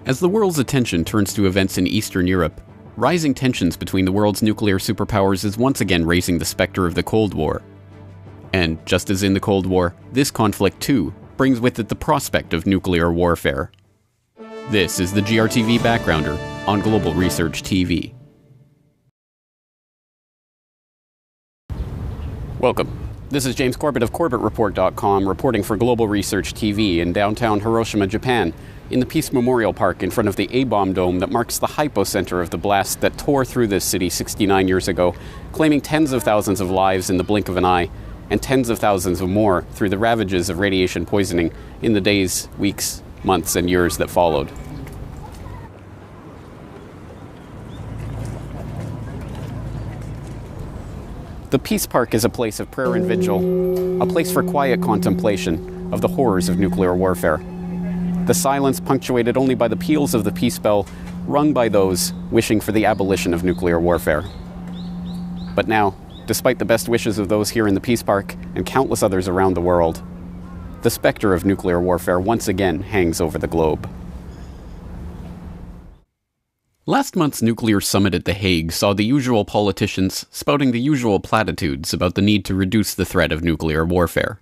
As the world's attention turns to events in Eastern Europe, rising tensions between the world's nuclear superpowers is once again raising the specter of the Cold War. And just as in the Cold War, this conflict too brings with it the prospect of nuclear warfare. This is the GRTV Backgrounder on Global Research TV. Welcome. This is James Corbett of CorbettReport.com reporting for Global Research TV in downtown Hiroshima, Japan, in the Peace Memorial Park in front of the A-bomb dome that marks the hypocenter of the blast that tore through this city 69 years ago, claiming tens of thousands of lives in the blink of an eye, and tens of thousands of more through the ravages of radiation poisoning in the days, weeks, months, and years that followed. The Peace Park is a place of prayer and vigil, a place for quiet contemplation of the horrors of nuclear warfare. The silence punctuated only by the peals of the peace bell rung by those wishing for the abolition of nuclear warfare. But now, despite the best wishes of those here in the Peace Park and countless others around the world, the specter of nuclear warfare once again hangs over the globe. Last month's nuclear summit at The Hague saw the usual politicians spouting the usual platitudes about the need to reduce the threat of nuclear warfare.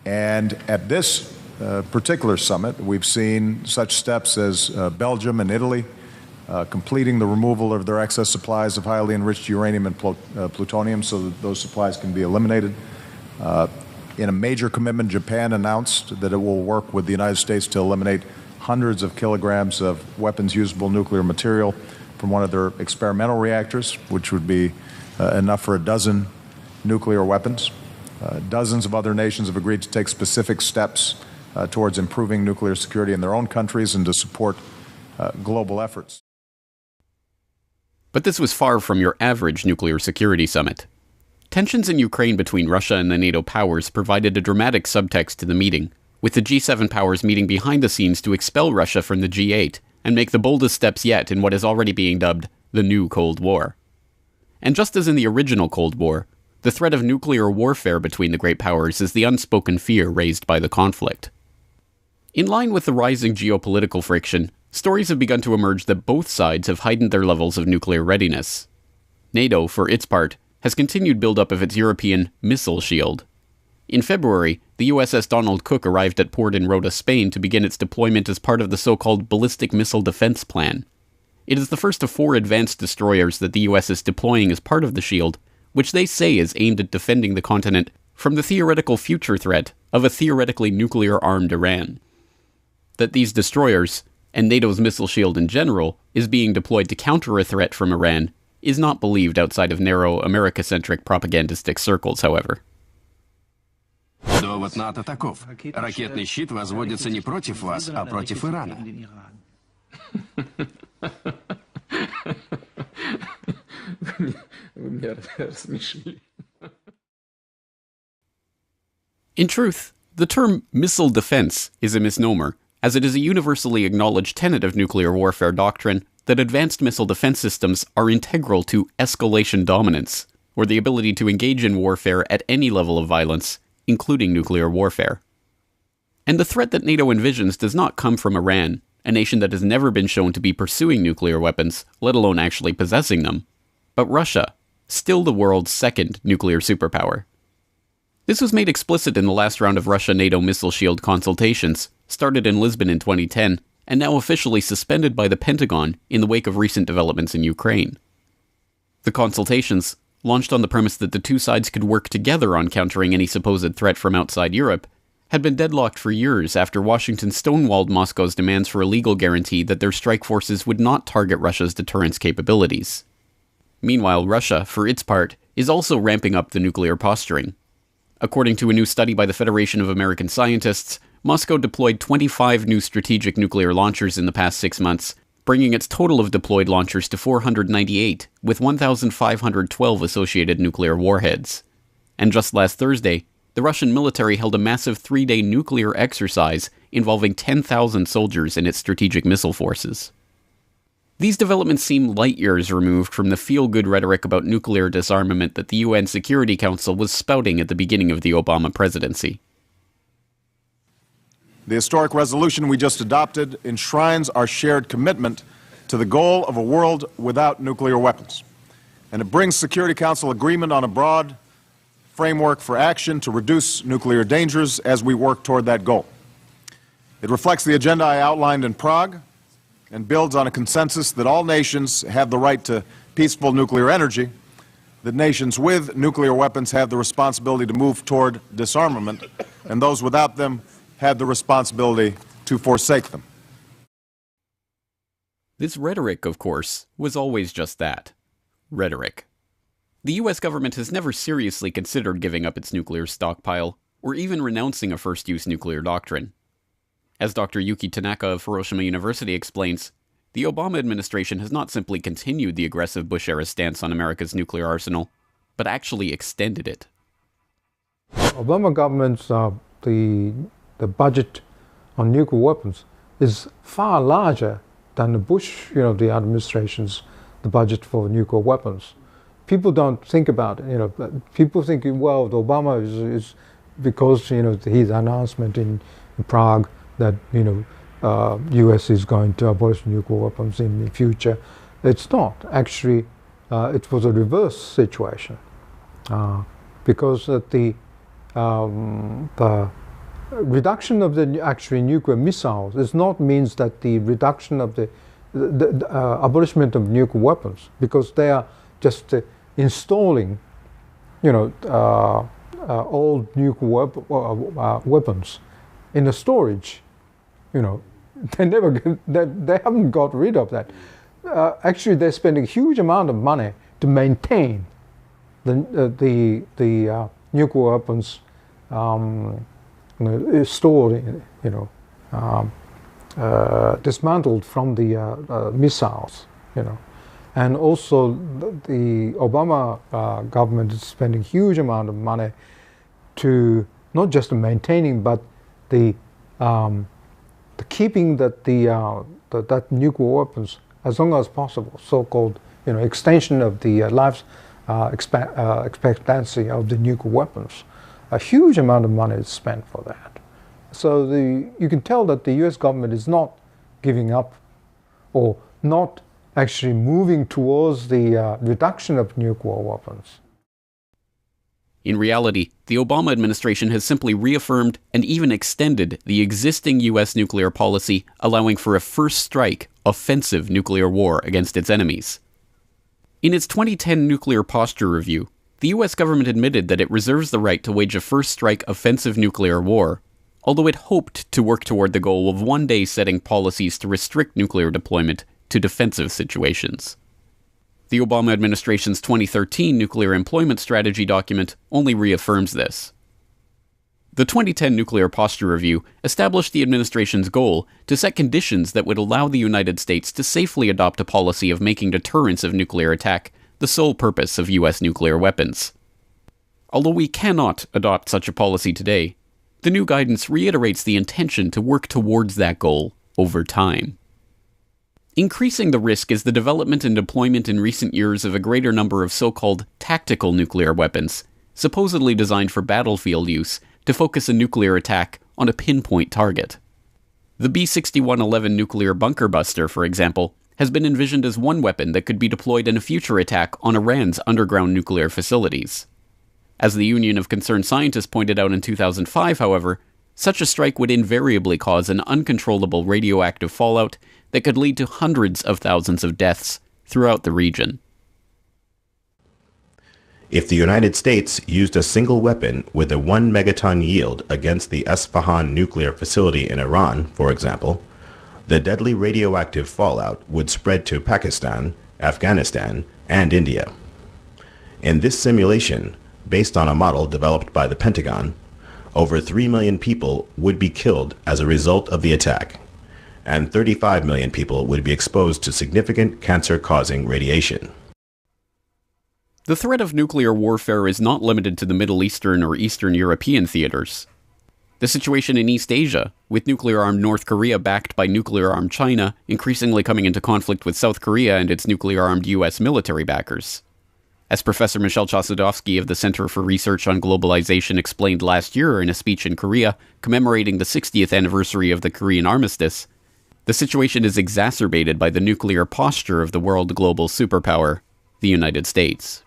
And at this particular summit, we've seen such steps as Belgium and Italy completing the removal of their excess supplies of highly enriched uranium and plutonium so that those supplies can be eliminated. In a major commitment, Japan announced that it will work with the United States to eliminate hundreds of kilograms of weapons-usable nuclear material from one of their experimental reactors, which would be enough for a dozen nuclear weapons. Dozens of other nations have agreed to take specific steps towards improving nuclear security in their own countries and to support global efforts. But this was far from your average nuclear security summit. Tensions in Ukraine between Russia and the NATO powers provided a dramatic subtext to the meeting, with the G7 powers meeting behind the scenes to expel Russia from the G8 and make the boldest steps yet in what is already being dubbed the new Cold War. And just as in the original Cold War, the threat of nuclear warfare between the great powers is the unspoken fear raised by the conflict. In line with the rising geopolitical friction, stories have begun to emerge that both sides have heightened their levels of nuclear readiness. NATO, for its part, has continued build-up of its European missile shield. In February, the USS Donald Cook arrived at port in Rota, Spain to begin its deployment as part of the so-called Ballistic Missile Defense Plan. It is the first of 4 advanced destroyers that the US is deploying as part of the shield, which they say is aimed at defending the continent from the theoretical future threat of a theoretically nuclear-armed Iran. That these destroyers, and NATO's missile shield in general, is being deployed to counter a threat from Iran is not believed outside of narrow, America-centric propagandistic circles, however. Довод НАТО таков. Ракетный щит возводится не против вас, а против Ирана. In truth, the term missile defense is a misnomer, as it is a universally acknowledged tenet of nuclear warfare doctrine that advanced missile defense systems are integral to escalation dominance, or the ability to engage in warfare at any level of violence, including nuclear warfare. And the threat that NATO envisions does not come from Iran, a nation that has never been shown to be pursuing nuclear weapons, let alone actually possessing them, but Russia, still the world's second nuclear superpower. This was made explicit in the last round of Russia-NATO missile shield consultations, started in Lisbon in 2010, and now officially suspended by the Pentagon in the wake of recent developments in Ukraine. The consultations, launched on the premise that the two sides could work together on countering any supposed threat from outside Europe, had been deadlocked for years after Washington stonewalled Moscow's demands for a legal guarantee that their strike forces would not target Russia's deterrence capabilities. Meanwhile, Russia, for its part, is also ramping up the nuclear posturing. According to a new study by the Federation of American Scientists, Moscow deployed 25 new strategic nuclear launchers in the past 6 months, bringing its total of deployed launchers to 498, with 1,512 associated nuclear warheads. And just last Thursday, the Russian military held a massive 3-day nuclear exercise involving 10,000 soldiers in its strategic missile forces. These developments seem light years removed from the feel-good rhetoric about nuclear disarmament that the UN Security Council was spouting at the beginning of the Obama presidency. The historic resolution we just adopted enshrines our shared commitment to the goal of a world without nuclear weapons. And it brings Security Council agreement on a broad framework for action to reduce nuclear dangers as we work toward that goal. It reflects the agenda I outlined in Prague and builds on a consensus that all nations have the right to peaceful nuclear energy, that nations with nuclear weapons have the responsibility to move toward disarmament, and those without them have the responsibility to forsake them. This rhetoric, of course, was always just that. Rhetoric. The US government has never seriously considered giving up its nuclear stockpile, or even renouncing a first-use nuclear doctrine. As Dr. Yuki Tanaka of Hiroshima University explains, the Obama administration has not simply continued the aggressive Bush-era stance on America's nuclear arsenal, but actually extended it. Obama government's the budget on nuclear weapons is far larger than the Bush, the administration's the budget for nuclear weapons. People don't think about it. People think, well, Obama is because his announcement in Prague that U.S. is going to abolish nuclear weapons in the future. It's not. Actually, it was a reverse situation because the reduction of the actually nuclear missiles does not means that the reduction of the abolishment of nuclear weapons, because they are just installing, old nuclear weapons in the storage. They haven't got rid of that. Actually, they're spending a huge amount of money to maintain the nuclear weapons stored, dismantled from the missiles, and also the Obama government is spending huge amount of money to not just maintaining, but the keeping that nuclear weapons as long as possible, so-called extension of the life expectancy of the nuclear weapons. A huge amount of money is spent for that. So you can tell that the U.S. government is not giving up or not actually moving towards the reduction of nuclear weapons. In reality, the Obama administration has simply reaffirmed and even extended the existing U.S. nuclear policy, allowing for a first strike, offensive nuclear war against its enemies. In its 2010 Nuclear Posture Review, the U.S. government admitted that it reserves the right to wage a first strike offensive nuclear war, although it hoped to work toward the goal of one day setting policies to restrict nuclear deployment to defensive situations. The Obama administration's 2013 Nuclear Employment Strategy document only reaffirms this. The 2010 Nuclear Posture Review established the administration's goal to set conditions that would allow the United States to safely adopt a policy of making deterrence of nuclear attack the sole purpose of U.S. nuclear weapons. Although we cannot adopt such a policy today, the new guidance reiterates the intention to work towards that goal over time. Increasing the risk is the development and deployment in recent years of a greater number of so-called tactical nuclear weapons, supposedly designed for battlefield use to focus a nuclear attack on a pinpoint target. The B-6111 nuclear bunker buster, for example, has been envisioned as one weapon that could be deployed in a future attack on Iran's underground nuclear facilities. As the Union of Concerned Scientists pointed out in 2005, however, such a strike would invariably cause an uncontrollable radioactive fallout that could lead to hundreds of thousands of deaths throughout the region. If the United States used a single weapon with a 1 megaton yield against the Esfahan nuclear facility in Iran, for example, the deadly radioactive fallout would spread to Pakistan, Afghanistan, and India. In this simulation, based on a model developed by the Pentagon, over 3 million people would be killed as a result of the attack, and 35 million people would be exposed to significant cancer-causing radiation. The threat of nuclear warfare is not limited to the Middle Eastern or Eastern European theaters. The situation in East Asia, with nuclear-armed North Korea backed by nuclear-armed China, increasingly coming into conflict with South Korea and its nuclear-armed US military backers. As Professor Michel Chossudovsky of the Center for Research on Globalization explained last year in a speech in Korea commemorating the 60th anniversary of the Korean armistice, the situation is exacerbated by the nuclear posture of the world global superpower, the United States.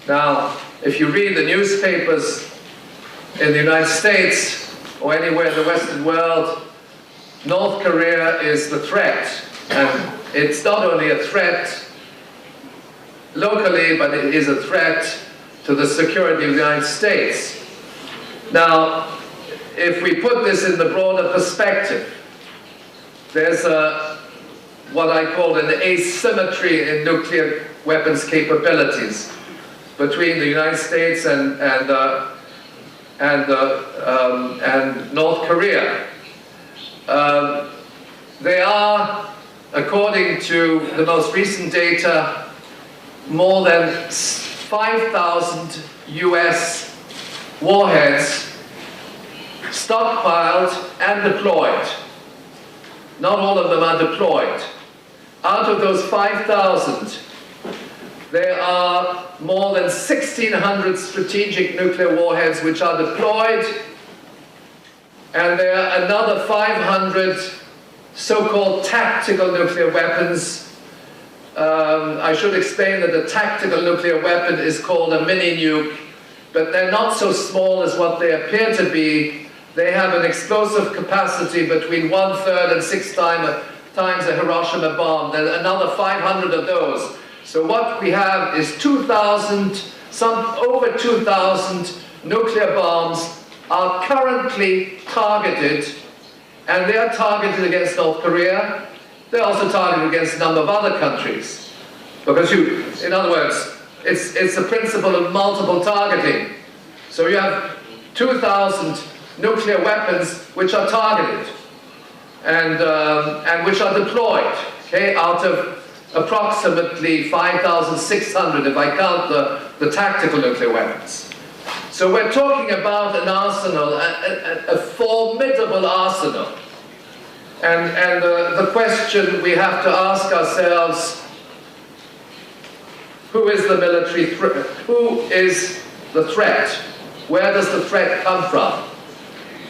Now, if you read the newspapers in the United States or anywhere in the Western world, North Korea is the threat. And it's not only a threat locally, but it is a threat to the security of the United States. Now, if we put this in the broader perspective, there's what I call an asymmetry in nuclear weapons capabilities between the United States and North Korea. They are, according to the most recent data, more than 5,000 US warheads stockpiled and deployed. Not all of them are deployed. Out of those 5,000, there are more than 1,600 strategic nuclear warheads which are deployed, and there are another 500 so-called tactical nuclear weapons. I should explain that a tactical nuclear weapon is called a mini-nuke, but they're not so small as what they appear to be. They have an explosive capacity between 1/3 and 6 times a Hiroshima bomb. There's another 500 of those. So what we have is 2,000, over 2,000 nuclear bombs are currently targeted, and they are targeted against North Korea. They're also targeted against a number of other countries. Because in other words, it's a principle of multiple targeting. So you have 2,000 nuclear weapons which are targeted and which are deployed, okay, out of approximately 5,600 if I count the tactical nuclear weapons. So we're talking about an arsenal, a formidable arsenal. And the question we have to ask ourselves, who is the military threat? Who is the threat? Where does the threat come from?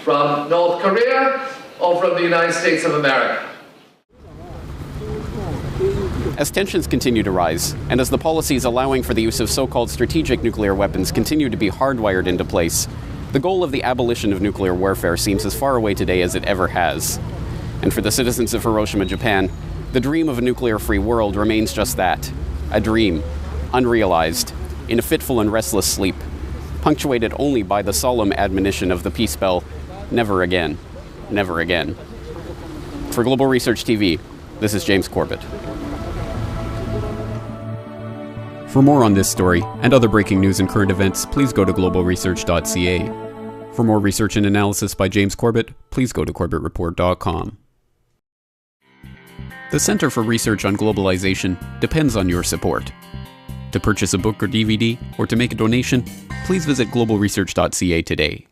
From North Korea or from the United States of America? As tensions continue to rise, and as the policies allowing for the use of so-called strategic nuclear weapons continue to be hardwired into place, the goal of the abolition of nuclear warfare seems as far away today as it ever has. And for the citizens of Hiroshima, Japan, the dream of a nuclear-free world remains just that, a dream, unrealized, in a fitful and restless sleep, punctuated only by the solemn admonition of the peace bell, never again, never again. For Global Research TV, this is James Corbett. For more on this story and other breaking news and current events, please go to globalresearch.ca. For more research and analysis by James Corbett, please go to corbettreport.com. The Center for Research on Globalization depends on your support. To purchase a book or DVD, or to make a donation, please visit globalresearch.ca today.